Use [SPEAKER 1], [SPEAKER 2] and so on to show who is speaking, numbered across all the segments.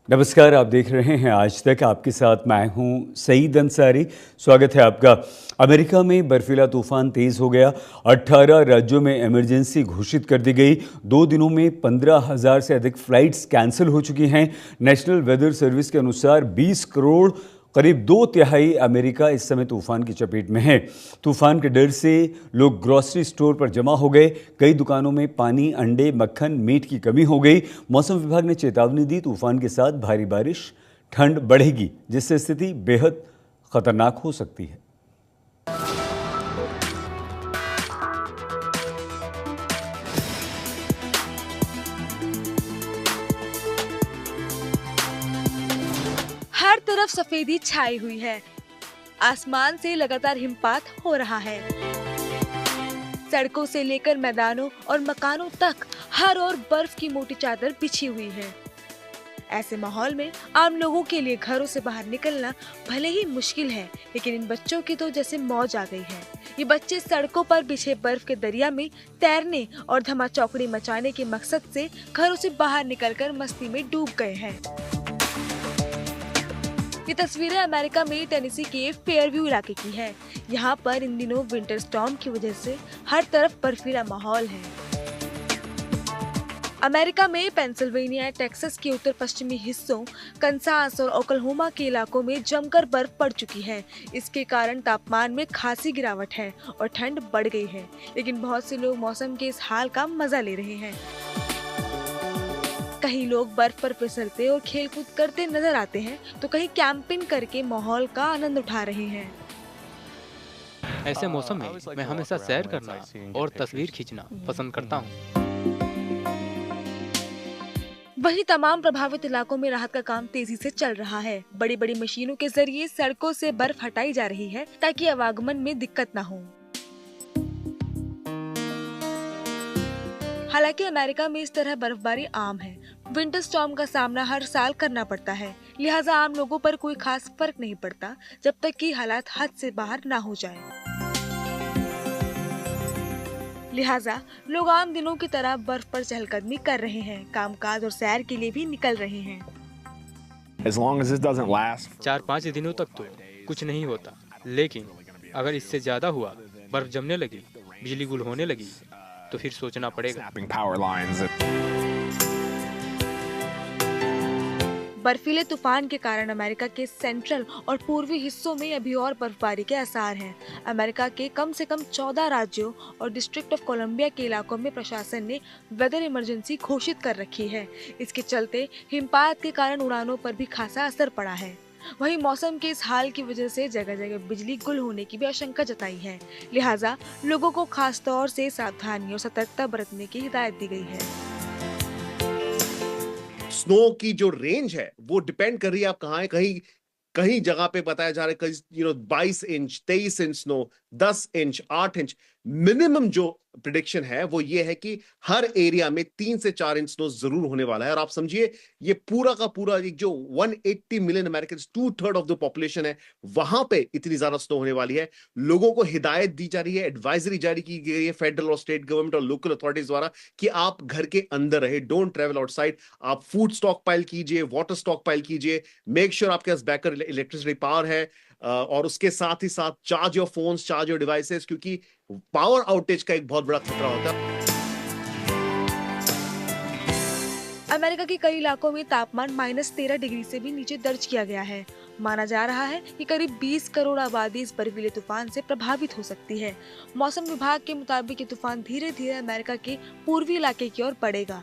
[SPEAKER 1] नमस्कार, आप देख रहे हैं आज तक। आपके साथ मैं हूं सईद अंसारी। स्वागत है आपका। अमेरिका में बर्फीला तूफान तेज हो गया। 18 राज्यों में इमरजेंसी घोषित कर दी गई। 2 दिनों में 15,000 से अधिक फ्लाइट्स कैंसिल हो चुकी हैं। नेशनल वेदर सर्विस के अनुसार 20 करोड़ करीब 2/3 अमेरिका इस समय तूफान की चपेट में है। तूफान के डर से लोग ग्रोसरी स्टोर पर जमा हो गए। कई दुकानों में पानी, अंडे, मक्खन, मीट की कमी हो गई। मौसम विभाग ने चेतावनी दी, तूफान के साथ भारी बारिश, ठंड बढ़ेगी, जिससे स्थिति बेहद खतरनाक हो सकती है।
[SPEAKER 2] हर तरफ सफेदी छाई हुई है। आसमान से लगातार हिमपात हो रहा है। सड़कों से लेकर मैदानों और मकानों तक हर ओर बर्फ की मोटी चादर बिछी हुई है। ऐसे माहौल में आम लोगों के लिए घरों से बाहर निकलना भले ही मुश्किल है, लेकिन इन बच्चों की तो जैसे मौज आ गई है। ये बच्चे सड़कों पर बिछे बर्फ के दरिया में तैरने और धमाचौकड़ी मचाने के मकसद से घरों से बाहर निकलकर मस्ती में डूब गए हैं। ये तस्वीरें अमेरिका में टेनेसी के फेयरव्यू इलाके की है। यहाँ पर इन दिनों विंटर स्टॉर्म की वजह से हर तरफ बर्फीला माहौल है। अमेरिका में पेंसिल्वेनिया, टेक्सास के उत्तर पश्चिमी हिस्सों, कंसास और ओक्लाहोमा के इलाकों में जमकर बर्फ पड़ चुकी है। इसके कारण तापमान में खासी गिरावट है और ठंड बढ़ गई है, लेकिन बहुत से लोग मौसम के इस हाल का मजा ले रहे हैं। कहीं लोग बर्फ पर फिसलते और खेलकूद करते नजर आते हैं, तो कहीं कैंपिंग करके माहौल का आनंद उठा रहे हैं।
[SPEAKER 3] ऐसे मौसम में मैं हमेशा सैर करना और तस्वीर खींचना पसंद करता हूँ।
[SPEAKER 2] वहीं तमाम प्रभावित इलाकों में राहत का काम तेजी से चल रहा है। बड़ी बड़ी मशीनों के जरिए सड़कों से बर्फ हटाई जा रही है ताकि आवागमन में दिक्कत न हो। हालांकि अमेरिका में इस तरह बर्फबारी आम है। विंटर स्टॉर्म का सामना हर साल करना पड़ता है, लिहाजा आम लोगों पर कोई खास फर्क नहीं पड़ता जब तक कि हालात हद से बाहर ना हो जाए। लिहाजा लोग आम दिनों की तरह बर्फ पर चहलकदमी कर रहे हैं, कामकाज और सैर के लिए भी निकल रहे हैं।
[SPEAKER 3] 4-5 दिनों तक तो कुछ नहीं होता, लेकिन अगर इससे ज्यादा हुआ, बर्फ जमने लगी, बिजली गुल होने लगी, तो फिर सोचना पड़ेगा।
[SPEAKER 2] बर्फीले तूफान के कारण अमेरिका के सेंट्रल और पूर्वी हिस्सों में अभी और बर्फबारी के आसार हैं। अमेरिका के कम से कम 14 राज्यों और डिस्ट्रिक्ट ऑफ कोलंबिया के इलाकों में प्रशासन ने वेदर इमरजेंसी घोषित कर रखी है। इसके चलते हिमपात के कारण उड़ानों पर भी खासा असर पड़ा है। वहीं मौसम के इस हाल की वजह से जगह जगह बिजली गुल होने की भी आशंका जताई है। लिहाजा लोगों को खास तौर से सावधानी और सतर्कता बरतने की हिदायत दी गई है।
[SPEAKER 4] स्नो की जो रेंज है वो डिपेंड कर रही है आप कहाँ है। कहीं कहीं जगह पे बताया जा रहा है 22 inch, 23 inch snow, 10 inch, 8 inch. Minimum जो प्रिडिक्शन है वो ये है कि हर एरिया में 3 से 4 इंच स्नो जरूर होने वाला है। और आप समझिए ये पूरा का पूरा एक जो 180 million American, 2/3 of the population है, वहां पे इतनी ज्यादा स्नो होने वाली है। लोगों को हिदायत दी जा रही है, एडवाइजरी जारी की गई है फेडरल और स्टेट गवर्नमेंट और लोकल अथॉरिटीज द्वारा कि आप घर के अंदर रहे, डोंट ट्रेवल आउटसाइड। आप फूड स्टॉक पाइल कीजिए, वाटर स्टॉक पाइल कीजिए, मेक श्योर आपके पास बैकअप इलेक्ट्रिसिटी पावर है, और उसके साथ ही साथ charge your phones, charge your devices, क्योंकि पावर आउटेज का एक बहुत बड़ा खतरा होता है।
[SPEAKER 2] अमेरिका के कई इलाकों में तापमान -13 डिग्री से भी नीचे दर्ज किया गया है। माना जा रहा है कि करीब 20 करोड़ आबादी इस बर्फीले तूफान से प्रभावित हो सकती है। मौसम विभाग के मुताबिक ये तूफान धीरे धीरे अमेरिका के पूर्वी इलाके की ओर बढ़ेगा।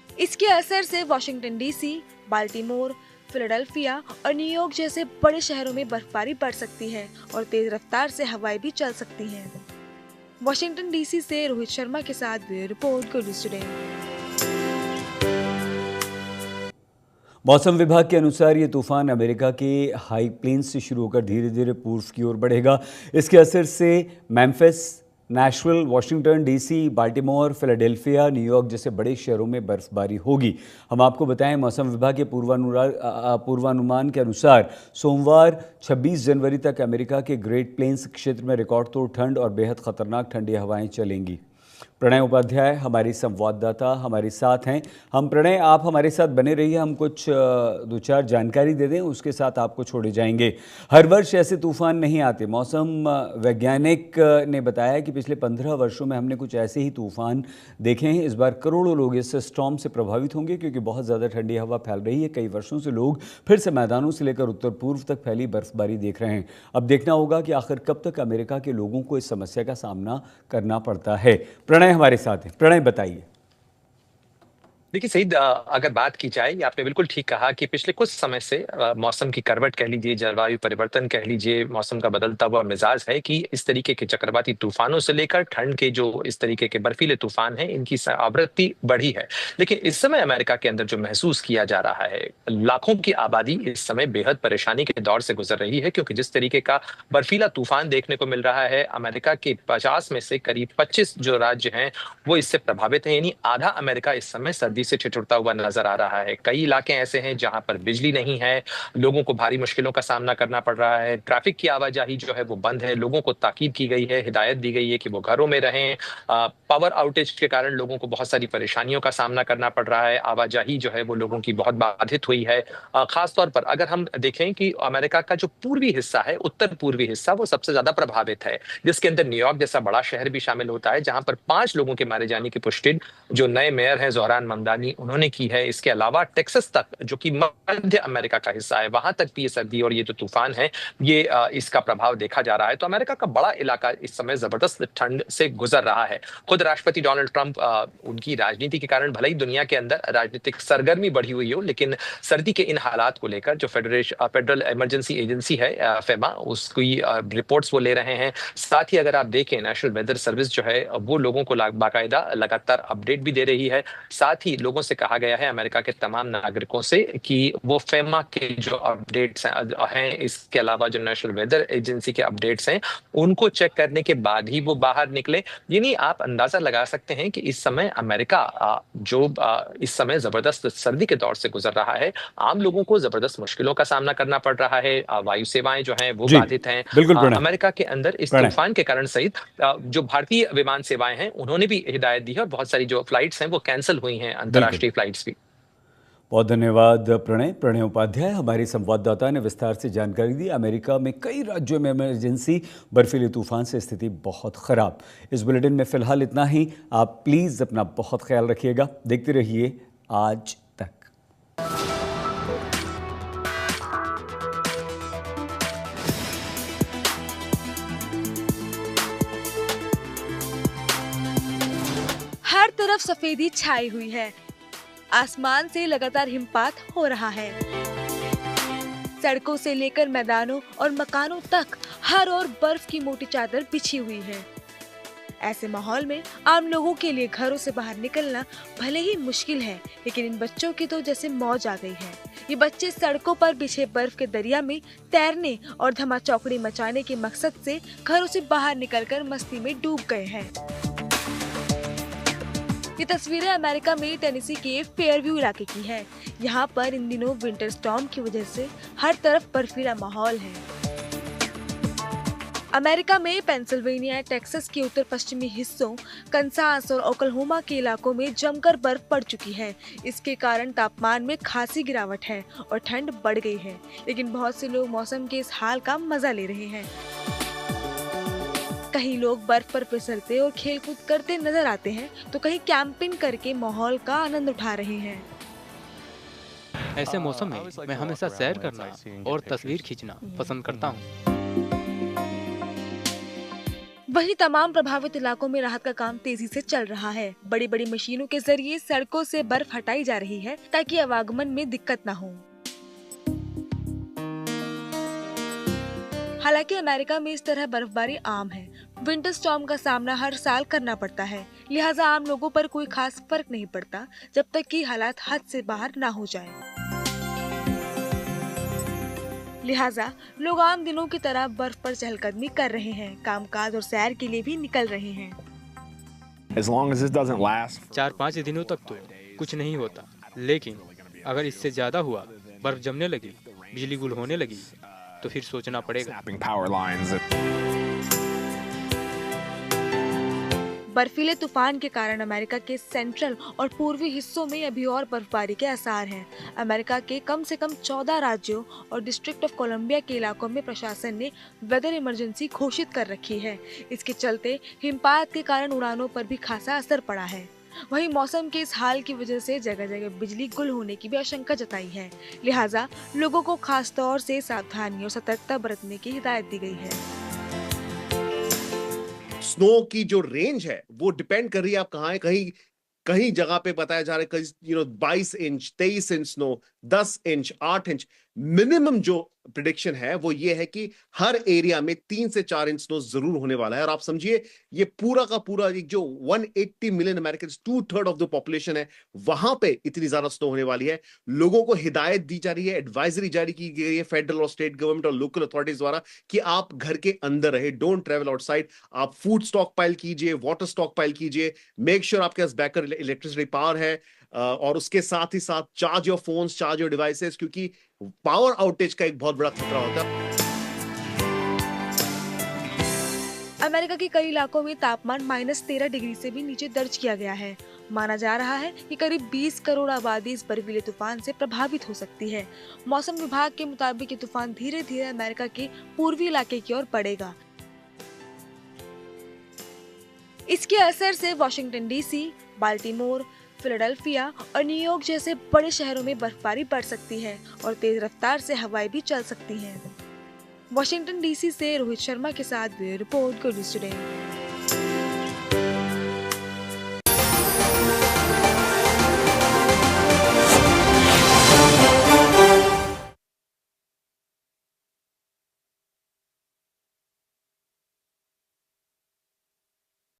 [SPEAKER 2] इसके असर से वाशिंगटन डीसी, बाल्टीमोर, फिलाडेल्फिया और न्यूयॉर्क जैसे बड़े शहरों में बर्फबारी बढ़ सकती है और तेज रफ्तार से हवाएं भी चल सकती हैं। वॉशिंगटन डीसी से रोहित शर्मा के साथ bureau report, good news today.
[SPEAKER 1] मौसम विभाग के अनुसार ये तूफान अमेरिका के हाई प्लेन्स से शुरू होकर धीरे धीरे पूर्व की ओर बढ़ेगा। इसके असर से Memphis, Nashville, Washington DC, Baltimore, Philadelphia, New York जैसे बड़े शहरों में बर्फबारी होगी। हम आपको बताएं, मौसम विभाग के पूर्वानुमान के अनुसार सोमवार 26 जनवरी तक अमेरिका के ग्रेट प्लेन्स क्षेत्र में रिकॉर्ड तोड़ ठंड और बेहद खतरनाक ठंडी हवाएं चलेंगी। प्रणय उपाध्याय हमारी संवाददाता हमारे साथ हैं। हम प्रणय, आप हमारे साथ बने रहिए, हम कुछ दो चार जानकारी दे दें, उसके साथ आपको छोड़े जाएंगे। हर वर्ष ऐसे तूफान नहीं आते। मौसम वैज्ञानिक ने बताया कि पिछले 15 वर्षों में हमने कुछ ऐसे ही तूफान देखे हैं। इस बार करोड़ों लोग इस स्टॉर्म से प्रभावित होंगे क्योंकि बहुत ज़्यादा ठंडी हवा फैल रही है। कई वर्षों से लोग फिर से मैदानों से लेकर उत्तर पूर्व तक फैली बर्फबारी देख रहे हैं। अब देखना होगा कि आखिर कब तक अमेरिका के लोगों को इस समस्या का सामना करना पड़ता है। प्रणय हमारे साथ हैं। प्रणय, बताइए।
[SPEAKER 5] देखिए सईद, अगर बात की जाए, आपने बिल्कुल ठीक कहा कि पिछले कुछ समय से मौसम की करवट कह लीजिए, जलवायु परिवर्तन कह लीजिए, मौसम का बदलता हुआ मिजाज है कि इस तरीके के चक्रवाती तूफानों से लेकर ठंड के जो इस तरीके के बर्फीले तूफान हैं, इनकी आवृत्ति बढ़ी है। लेकिन इस समय अमेरिका के अंदर जो महसूस किया जा रहा है, लाखों की आबादी इस समय बेहद परेशानी के दौर से गुजर रही है, क्योंकि जिस तरीके का बर्फीला तूफान देखने को मिल रहा है, अमेरिका के 50 में से करीब 25 जो राज्य हैं वो इससे प्रभावित हैं। यानी आधा अमेरिका इस समय सर्दी से ठिठुरता हुआ नजर आ रहा है। कई इलाके ऐसे हैं जहां पर बिजली नहीं है, लोगों को भारी मुश्किलों का सामना करना पड़ रहा है, ट्रैफिक की आवाजाही जो है वो बंद है, लोगों को ताकीद की गई है, हिदायत दी गई है कि वो घरों में रहें। पावर आउटेज के कारण लोगों को बहुत सारी परेशानियों का सामना करना पड़ रहा है, आवाजाही जो है वो लोगों की बहुत बाधित हुई है। खासतौर पर अगर हम देखें कि अमेरिका का जो पूर्वी हिस्सा है, उत्तर पूर्वी हिस्सा, वो सबसे ज्यादा प्रभावित है, जिसके अंदर न्यूयॉर्क जैसा बड़ा शहर भी शामिल होता है, जहां पर 5 लोगों के मारे जाने की पुष्टि जो नए मेयर हैं ज़ोहरान ममदानी उन्होंने की है। इसके अलावा टेक्सास तक, जो कि मध्य अमेरिका का हिस्सा है, वहां तक भी ये सर्दी और ये जो तूफान है, ये इसका प्रभाव देखा जा रहा है। तो अमेरिका का बड़ा इलाका इस समय जबरदस्त ठंड से गुजर रहा है। खुद राष्ट्रपति डोनाल्ड ट्रंप, उनकी राजनीति के कारण भले ही दुनिया के अंदर राजनीतिक सरगर्मी बढ़ी हुई हो, लेकिन सर्दी के इन हालात को लेकर जो फेडरल इमरजेंसी एजेंसी है फेमा, उसकी रिपोर्ट्स वो ले रहे हैं। साथ ही अगर आप देखें, नेशनल वेदर सर्विस जो है वो लोगों को बाकायदा लगातार अपडेट भी दे रही है। साथ ही लोगों से कहा गया है, अमेरिका के तमाम नागरिकों से, कि वो फेमा के जो अपडेट्स हैं, इसके अलावा जो नेशनल वेदर एजेंसी के अपडेट्स हैं, उनको चेक करने के बाद ही वो बाहर निकले। यानी आप अंदाजा लगा सकते हैं कि इस समय अमेरिका जो इस समय जबरदस्त सर्दी के दौर से गुजर रहा है, आम लोगों को जबरदस्त मुश्किलों का सामना करना पड़ रहा है। वायु सेवाएं जो हैं वो बाधित हैं।
[SPEAKER 1] बिल्कुल
[SPEAKER 5] अमेरिका के अंदर इस तूफान के कारण सहित जो भारतीय विमान सेवाएं हैं उन्होंने भी हिदायत दी है, और बहुत सारी जो फ्लाइट्स हैं वो कैंसिल हुई हैं, अंतर्राष्ट्रीय फ्लाइट्स भी।
[SPEAKER 1] बहुत धन्यवाद प्रणय। प्रणय उपाध्याय हमारे संवाददाता ने विस्तार से जानकारी दी। अमेरिका में कई राज्यों में इमरजेंसी, बर्फीले तूफान से स्थिति बहुत खराब। इस बुलेटिन में फिलहाल इतना ही। आप प्लीज़ अपना बहुत ख्याल रखिएगा। देखते रहिए आज तक।
[SPEAKER 2] हर तरफ सफेदी छाई हुई है, आसमान से लगातार हिमपात हो रहा है। सड़कों से लेकर मैदानों और मकानों तक हर ओर बर्फ की मोटी चादर बिछी हुई है। ऐसे माहौल में आम लोगों के लिए घरों से बाहर निकलना भले ही मुश्किल है, लेकिन इन बच्चों की तो जैसे मौज आ गई है। ये बच्चे सड़कों पर बिछे बर्फ के दरिया में तैरने और धमाचौकड़ी मचाने के मकसद से घरों से बाहर निकलकर मस्ती में डूब गए हैं। ये तस्वीरें अमेरिका में टेनेसी के फेयरव्यू इलाके की है। यहाँ पर इन दिनों विंटर स्टॉर्म की वजह से हर तरफ बर्फीला माहौल है। अमेरिका में पेंसिल्वेनिया, टेक्सास के उत्तर पश्चिमी हिस्सों, कंसास और ओक्लाहोमा के इलाकों में जमकर बर्फ पड़ चुकी है। इसके कारण तापमान में खासी गिरावट है और ठंड बढ़ गई है, लेकिन बहुत से लोग मौसम के इस हाल का मजा ले रहे हैं। कहीं लोग बर्फ पर फिसलते और खेलकूद करते नजर आते हैं, तो कहीं कैंपिंग करके माहौल का आनंद उठा रहे हैं।
[SPEAKER 3] ऐसे मौसम में मैं हमेशा सैर करना और तस्वीर खींचना पसंद करता हूँ।
[SPEAKER 2] वहीं तमाम प्रभावित इलाकों में राहत का काम तेजी से चल रहा है। बड़ी बड़ी मशीनों के जरिए सड़कों से बर्फ हटाई जा रही है ताकि आवागमन में दिक्कत न हो। हालांकि अमेरिका में इस तरह बर्फबारी आम है। विंटर स्टॉर्म का सामना हर साल करना पड़ता है, लिहाजा आम लोगों पर कोई खास फर्क नहीं पड़ता जब तक कि हालात हद से बाहर ना हो जाए। लिहाजा लोग आम दिनों की तरह बर्फ पर चहलकदमी कर रहे हैं, कामकाज और सैर के लिए भी निकल रहे हैं।
[SPEAKER 3] 4-5 दिनों तक तो कुछ नहीं होता, लेकिन अगर इससे ज्यादा हुआ, बर्फ जमने लगी, बिजली गुल होने लगी, तो फिर सोचना पड़ेगा।
[SPEAKER 2] बर्फीले तूफान के कारण अमेरिका के सेंट्रल और पूर्वी हिस्सों में अभी और बर्फबारी के आसार हैं। अमेरिका के कम से कम 14 राज्यों और डिस्ट्रिक्ट ऑफ कोलंबिया के इलाकों में प्रशासन ने वेदर इमरजेंसी घोषित कर रखी है। इसके चलते हिमपात के कारण उड़ानों पर भी खासा असर पड़ा है। वहीं मौसम के इस हाल की वजह से जगह जगह बिजली गुल होने की भी आशंका जताई है। लिहाजा लोगों को खास तौर से सावधानी और सतर्कता बरतने की हिदायत दी गई है।
[SPEAKER 4] स्नो की जो रेंज है वो डिपेंड कर रही है आप कहाँ है। कहीं कहीं जगह पे बताया जा रहा है 22 inch 23 inch snow, 10 inch 8 inch. Minimum जो प्रिडिक्शन है वो ये है कि हर एरिया में 3 से 4 इंच स्नो जरूर होने वाला है। और आप समझिए ये पूरा का पूरा एक जो 180 million American, 2/3 of the population है, वहां पे इतनी ज्यादा स्नो होने वाली है। लोगों को हिदायत दी जा रही है, एडवाइजरी जारी की गई है फेडरल और स्टेट गवर्नमेंट और लोकल अथॉरिटीज द्वारा कि आप घर के अंदर रहे, डोंट ट्रेवल आउटसाइड। आप फूड स्टॉक पाइल कीजिए, वाटर स्टॉक पाइल कीजिए, मेक श्योर आपके पास बैकअप इलेक्ट्रिसिटी पावर है। और उसके साथ ही साथ charge your phones, charge your devices, क्योंकि पावर आउटेज का एक बहुत बड़ा खतरा होता है।
[SPEAKER 2] अमेरिका के कई इलाकों में तापमान -13 डिग्री से भी नीचे दर्ज किया गया है। माना जा रहा है कि करीब 20 करोड़ आबादी इस बर्फीले तूफान से प्रभावित हो सकती है। मौसम विभाग के मुताबिक ये तूफान धीरे धीरे अमेरिका के पूर्वी इलाके की ओर बढ़ेगा। इसके असर से वाशिंगटन डीसी, बाल्टीमोर, फिलाडेल्फिया और न्यूयॉर्क जैसे बड़े शहरों में बर्फबारी बढ़ सकती है और तेज रफ्तार से हवाएं भी चल सकती हैं। वाशिंगटन डीसी से रोहित शर्मा के साथ bureau report, good news today.